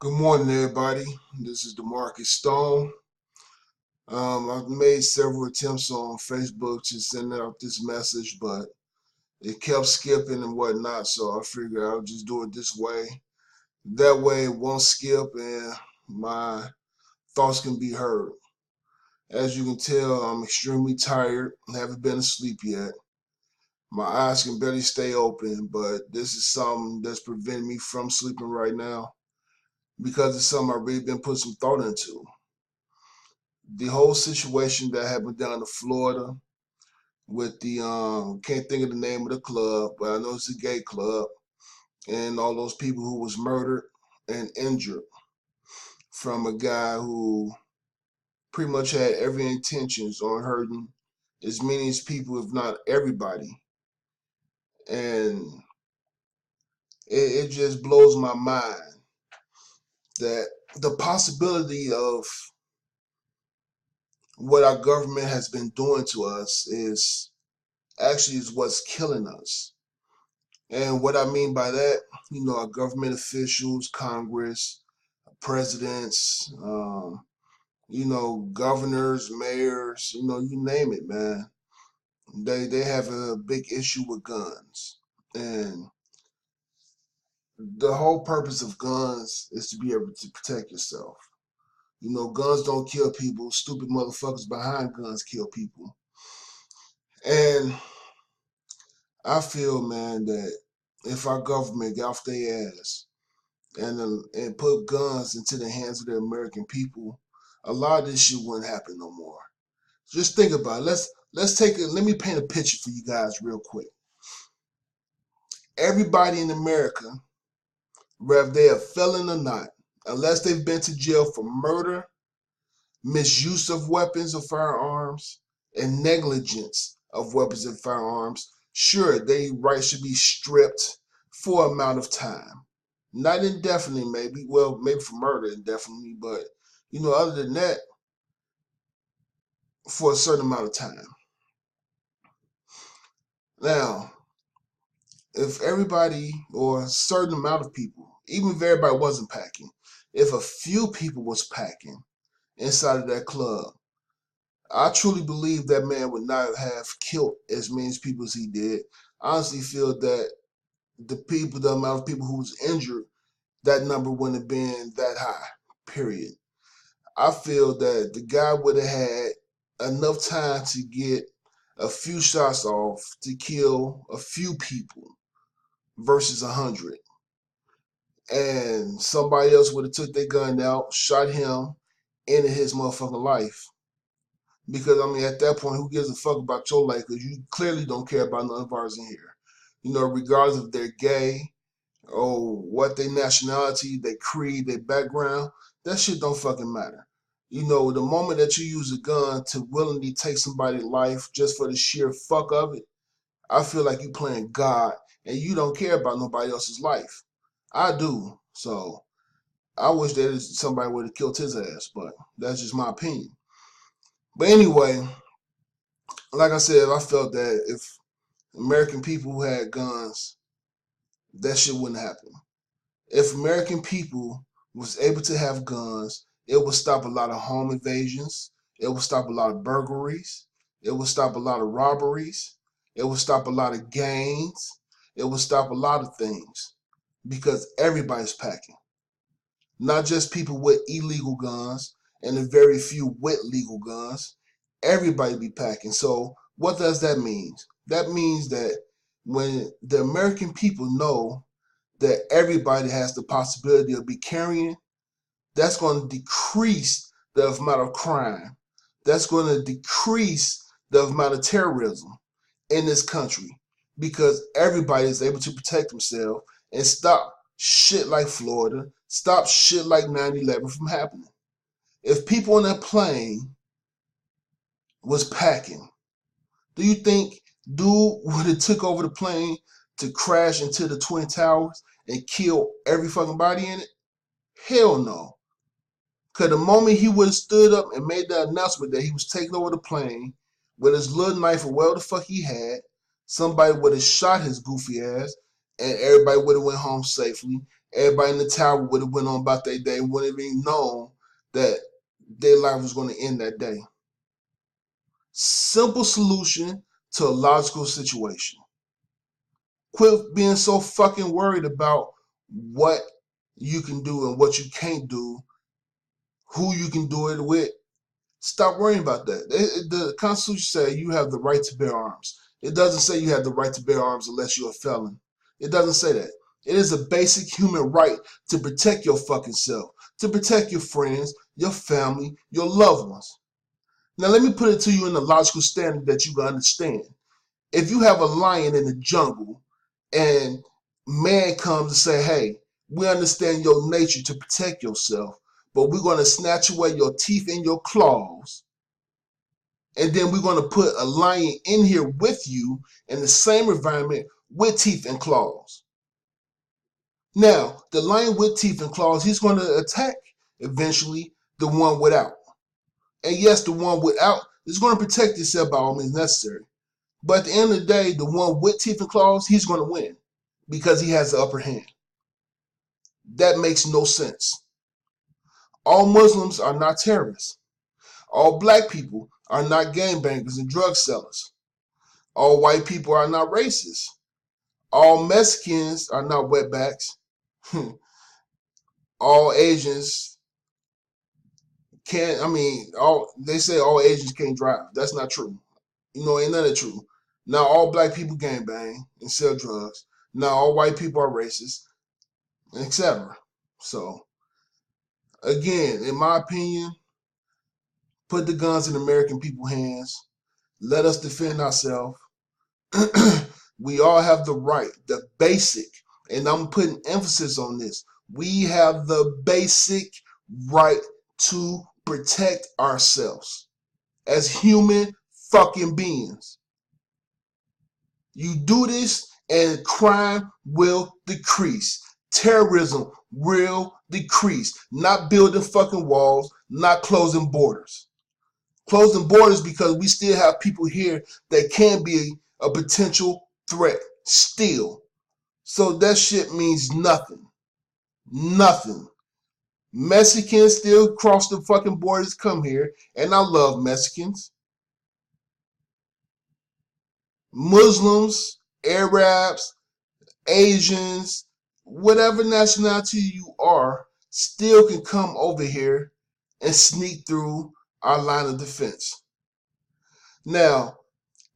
Good morning, everybody. This is Demarcus Stone. I've made several attempts on Facebook to send out this message, but it kept skipping and whatnot, so I figured I'll just do it this way. That way it won't skip and my thoughts can be heard. As you can tell, I'm extremely tired. I haven't been asleep yet. My eyes can barely stay open, but this is something that's preventing me from sleeping right now because it's something I've really been putting some thought into. The whole situation that happened down in Florida with the can't think of the name of the club, but I know it's a gay club, and all those people who was murdered and injured from a guy who pretty much had every intentions on hurting as many as people, if not everybody. And it just blows my mind that the possibility of what our government has been doing to us is what's killing us. And what I mean by that, our government officials, Congress, presidents, governors, mayors, you name it, man. They have a big issue with guns. And the whole purpose of guns is to be able to protect yourself. Guns don't kill people. Stupid motherfuckers behind guns kill people. And I feel, man, that if our government got off their ass and put guns into the hands of the American people, a lot of this shit wouldn't happen no more. Just think about it. Let's take it. Let me paint a picture for you guys real quick. Everybody in America, whether they're a felon or not, unless they've been to jail for murder, misuse of weapons or firearms, and negligence of weapons and firearms, sure, their rights should be stripped for amount of time. Not indefinitely, maybe. Well, maybe for murder indefinitely, but other than that, for a certain amount of time. Now, if everybody or a certain amount of people, even if everybody wasn't packing, if a few people was packing inside of that club, I truly believe that man would not have killed as many people as he did. I honestly feel that the amount of people who was injured, that number wouldn't have been that high, period. I feel that the guy would have had enough time to get a few shots off to kill a few people versus 100. And somebody else would have took their gun out, shot him, ended his motherfucking life. Because at that point, who gives a fuck about your life? Because you clearly don't care about none of ours in here. Regardless if they're gay or what their nationality, their creed, their background, that shit don't fucking matter. The moment that you use a gun to willingly take somebody's life just for the sheer fuck of it, I feel like you playing God and you don't care about nobody else's life. I do. So I wish that somebody would have killed his ass, but that's just my opinion. But anyway, like I said, I felt that if American people had guns, that shit wouldn't happen. If American people was able to have guns, it would stop a lot of home invasions. It would stop a lot of burglaries. It would stop a lot of robberies. It would stop a lot of gangs. It would stop a lot of things because everybody's packing. Not just people with illegal guns and a very few with legal guns. Everybody be packing. So what does that mean? That means that when the American people know that everybody has the possibility of be carrying, that's going to decrease the amount of crime. That's going to decrease the amount of terrorism in this country because everybody is able to protect themselves and stop shit like Florida, stop shit like 9/11 from happening. If people on that plane was packing, do you think dude would have took over the plane to crash into the Twin Towers and kill every fucking body in it? Hell no. Because the moment he would have stood up and made the announcement that he was taking over the plane with his little knife or whatever the fuck he had, somebody would have shot his goofy ass and everybody would have went home safely everybody in the tower would have went on about their day, wouldn't have even known that their life was going to end that day. Simple solution to a logical situation. Quit being so fucking worried about what you can do and what you can't do, who you can do it with. Stop worrying about that. The Constitution says you have the right to bear arms. It doesn't say you have the right to bear arms unless you're a felon. It doesn't say that. It is a basic human right to protect your fucking self, to protect your friends, your family, your loved ones. Now let me put it to you in a logical standard that you can understand. If you have a lion in the jungle and man comes and say, hey, we understand your nature to protect yourself, but we're going to snatch away your teeth and your claws, and then we're going to put a lion in here with you in the same environment with teeth and claws. Now, the lion with teeth and claws, he's going to attack eventually the one without. And yes, the one without is going to protect itself by all means necessary. But at the end of the day, the one with teeth and claws, he's going to win because he has the upper hand. That makes no sense. All Muslims are not terrorists. All black people are not gangbangers and drug sellers. All white people are not racist. All Mexicans are not wetbacks. All Asians can't, they say all Asians can't drive. That's not true. Ain't none of that true. Now all black people gangbang and sell drugs. Now all white people are racist, etc. So, again, in my opinion, put the guns in American people's hands. Let us defend ourselves. We all have the right, the basic, and I'm putting emphasis on this. We have the basic right to protect ourselves as human fucking beings. You do this and crime will decrease. Terrorism will decrease. Not building fucking walls, not closing borders. Closing borders because we still have people here that can be a potential threat still. So that shit means nothing. Nothing. Mexicans still cross the fucking borders, come here, and I love Mexicans. Muslims, Arabs, Asians, whatever nationality you are, still can come over here and sneak through our line of defense. Now,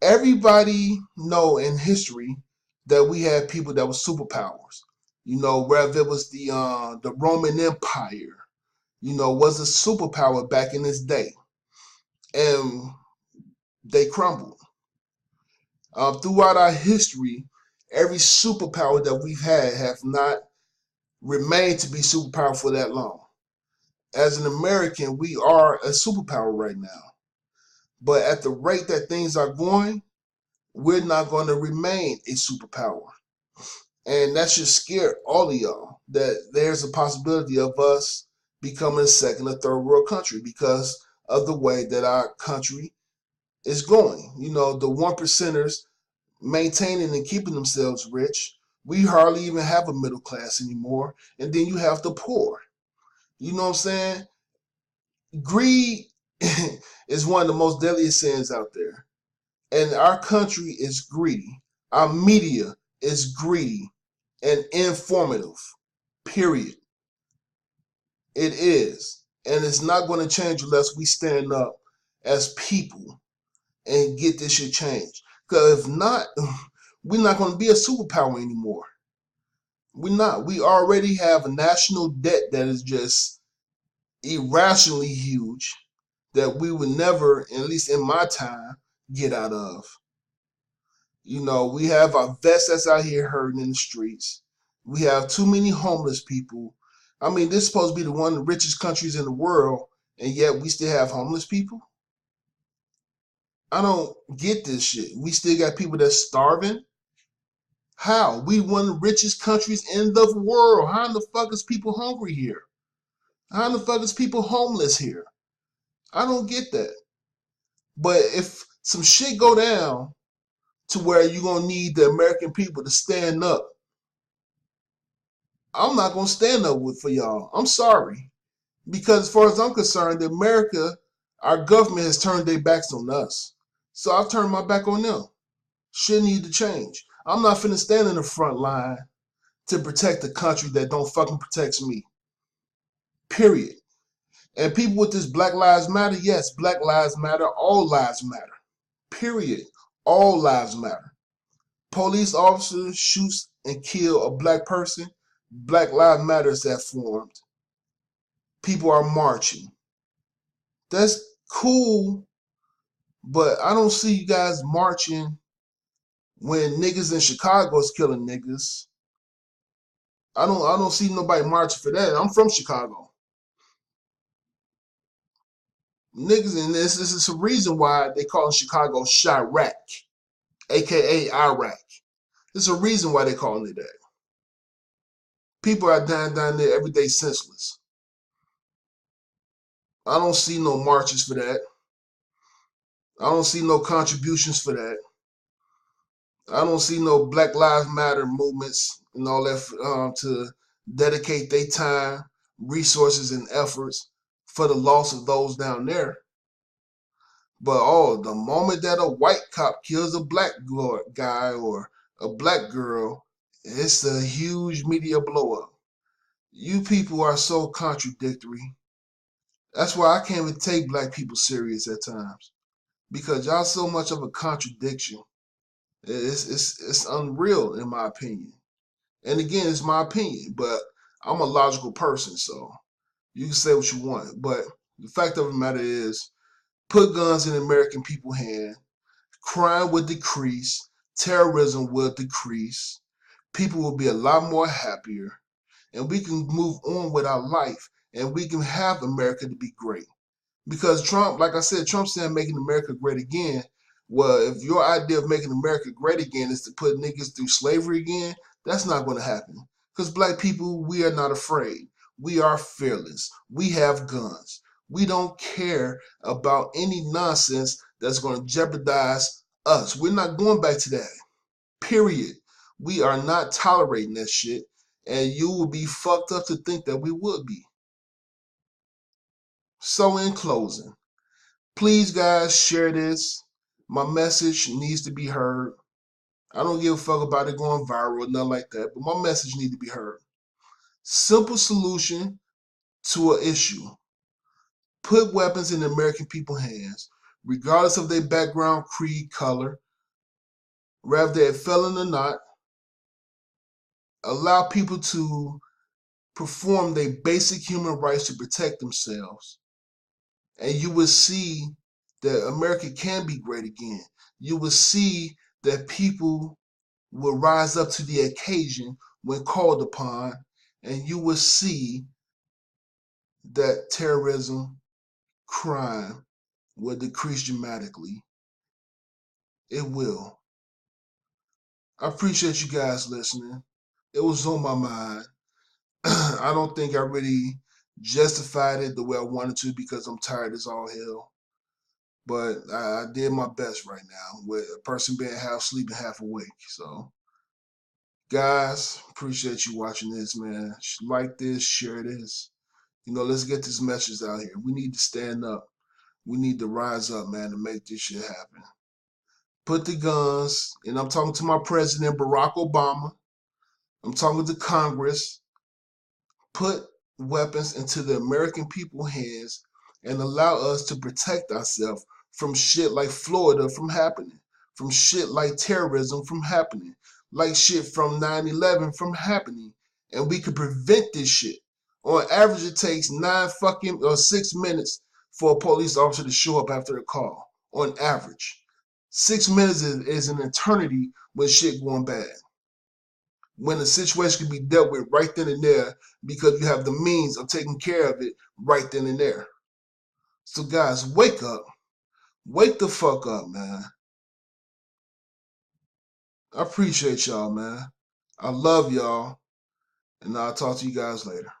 everybody know in history that we had people that were superpowers. Whether it was the Roman Empire, was a superpower back in its day, and they crumbled. Throughout our history, every superpower that we've had have not remained to be superpower for that long. As an American, we are a superpower right now. But at the rate that things are going, we're not going to remain a superpower. And that should scare all of y'all that there's a possibility of us becoming a second or third world country because of the way that our country is going. The one percenters maintaining and keeping themselves rich. We hardly even have a middle class anymore. And then you have the poor. You know what I'm saying? Greed is one of the most deadliest sins out there. And our country is greedy. Our media is greedy and informative. Period. It is. And it's not going to change unless we stand up as people and get this shit changed. Because if not, we're not going to be a superpower anymore. We're not. We already have a national debt that is just irrationally huge that we would never, at least in my time, get out of. We have our vets that's out here hurting in the streets. We have too many homeless people. This is supposed to be one of the richest countries in the world, and yet we still have homeless people? I don't get this shit. We still got people that's starving? How? We one of the richest countries in the world. How in the fuck is people hungry here? How in the fuck is people homeless here? I don't get that. But if some shit go down to where you're going to need the American people to stand up I'm not gonna stand up for y'all. I'm sorry. Because as far as I'm concerned, America, our government has turned their backs on us. So I've turned my back on them. Shit need to change. I'm not finna stand in the front line to protect a country that don't fucking protects me. Period. And people with this Black Lives Matter, yes, Black Lives Matter, all lives matter. Period. All lives matter. Police officer shoots and kill a black person, Black Lives Matters have formed. People are marching. That's cool, but I don't see you guys marching when niggas in Chicago is killing niggas. I don't see nobody marching for that. I'm from Chicago. Niggas in this is a reason why they call Chicago Chiraq, aka Iraq. There's a reason why they calling it that. People are dying down there every day senseless. I don't see no marches for that. I don't see no contributions for that. I don't see no Black Lives Matter movements and all that to dedicate their time, resources, and efforts for the loss of those down there. But the moment that a white cop kills a black guy or a black girl, it's a huge media blow up. You people are so contradictory. That's why I can't even take black people serious at times because y'all so much of a contradiction. It's unreal in my opinion. And again, it's my opinion, but I'm a logical person, so you can say what you want. But the fact of the matter is, put guns in American people's hands, crime would decrease, terrorism will decrease, people will be a lot more happier, and we can move on with our life, and we can have America to be great. Because Trump, like I said, Trump said making America great again. Well, if your idea of making America great again is to put niggas through slavery again, that's not going to happen. Because black people, we are not afraid. We are fearless. We have guns. We don't care about any nonsense that's going to jeopardize us. We're not going back to that. Period. We are not tolerating that shit. And you will be fucked up to think that we would be. So in closing, please, guys, share this. My message needs to be heard. I don't give a fuck about it going viral or nothing like that, but my message needs to be heard. Simple solution to an issue. Put weapons in the American people's hands, regardless of their background, creed, color, whether they're a felon or not. Allow people to perform their basic human rights to protect themselves. And you will see that America can be great again. You will see that people will rise up to the occasion when called upon, and you will see that terrorism, crime will decrease dramatically. It will. I appreciate you guys listening. It was on my mind. I don't think I really justified it the way I wanted to because I'm tired as all hell. But I did my best right now with a person being half asleep and half awake. So, guys, appreciate you watching this, man. Like this, share this. Let's get this message out here. We need to stand up. We need to rise up, man, to make this shit happen. Put the guns, and I'm talking to my president, Barack Obama. I'm talking to Congress. Put weapons into the American people's hands and allow us to protect ourselves from shit like Florida from happening, from shit like terrorism from happening, like shit from 9/11 from happening. And we can prevent this shit. On average, it takes 6 minutes for a police officer to show up after a call. On average, 6 minutes is an eternity when shit going bad. When the situation can be dealt with right then and there because you have the means of taking care of it right then and there. So guys, wake up. Wake the fuck up, man. I appreciate y'all, man. I love y'all, and I'll talk to you guys later.